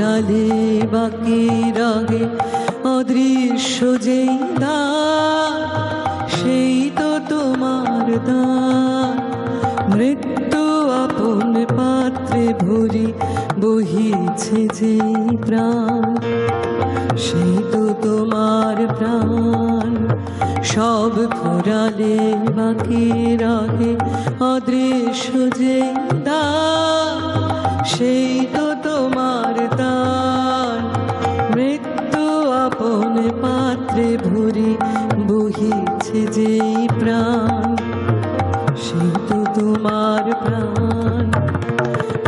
ফুরালে বাকি রাগে অদৃশ্য যেই দ্বার, সেই তো তোমার দ্বার। মৃত্যু আপন পাত্রে ভরি বহিছে যেই প্রাণ, সেই তো তোমার প্রাণ। সব ফুরালে বাকি রাগে অদৃশ্য যেই দ্বার, সেই তো তোমার দান। মৃত্যু আপন পাত্রে ভরি বহিছে যেই প্রাণ, সেই তো তোমার প্রাণ।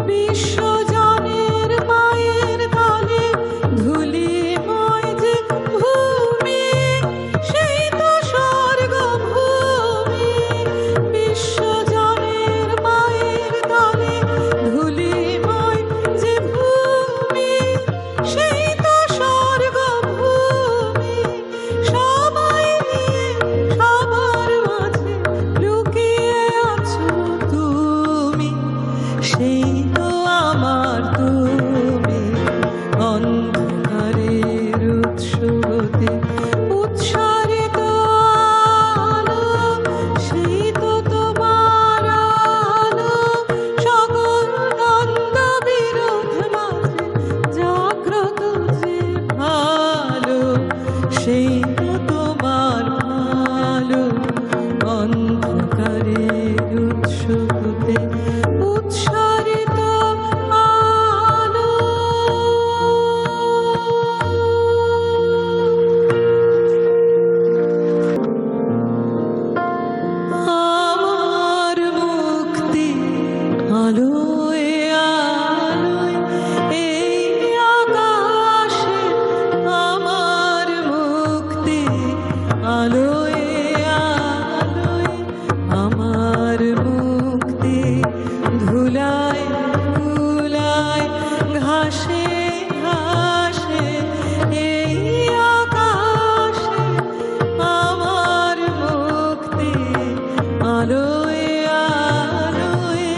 বিশ্বজনের মায়ের কালে ধূলিময় যে ভূমি, সেই তো স্বর্গভূমি। বিশ্বজনের মায়ের কালে ধূলিময় যে ভূমি, সেই তো স্বর্গভূমি। সবাই নিয়ে সবার মাঝে লুকিয়ে আছো তুমি, সেই তো আমার তুমি। অন্ধকারের উৎস হতে উৎসারিত আলো, সেই তো তোমার আলো। সকল দ্বন্দ্ব বিরোধ মাঝে জাগ্রত যে ভালো, সেই তো তোমার ভালো। অন্ধকারের উৎস হতে উৎসারিত আলো। আমার মুক্তি আলোয় আলোয় এই আকাশে, আমার মুক্তি আলোয় আলোয়, আমার মুক্তি ধুলায় ধুলায় ঘাসে ঘাসে এই আকাশে, আমার মুক্তি আলোয় আলোয়।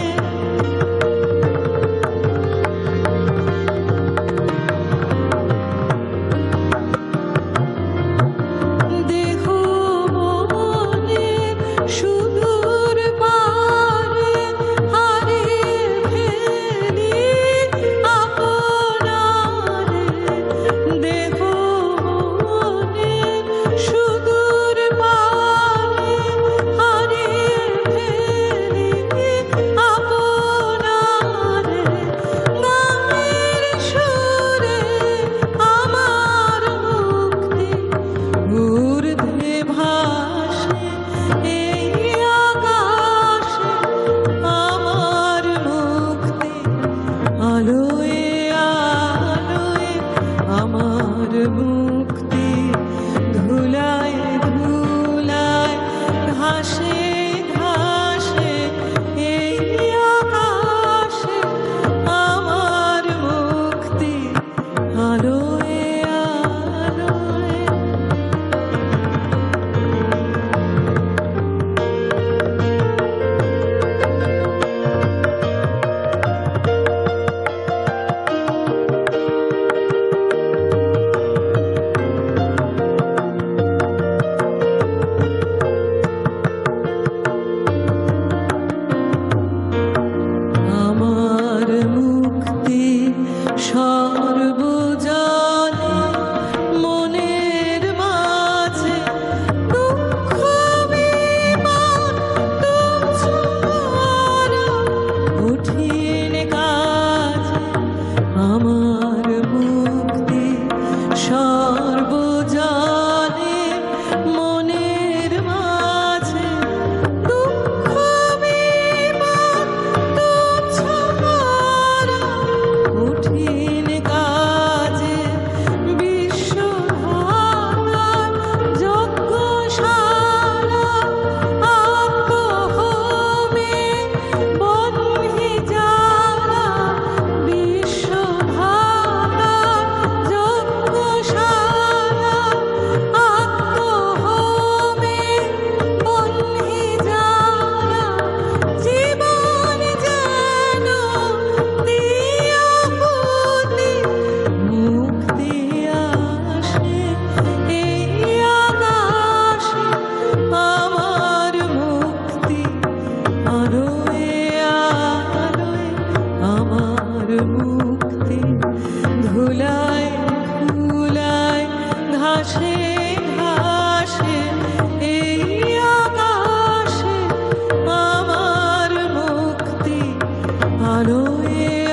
আলোয়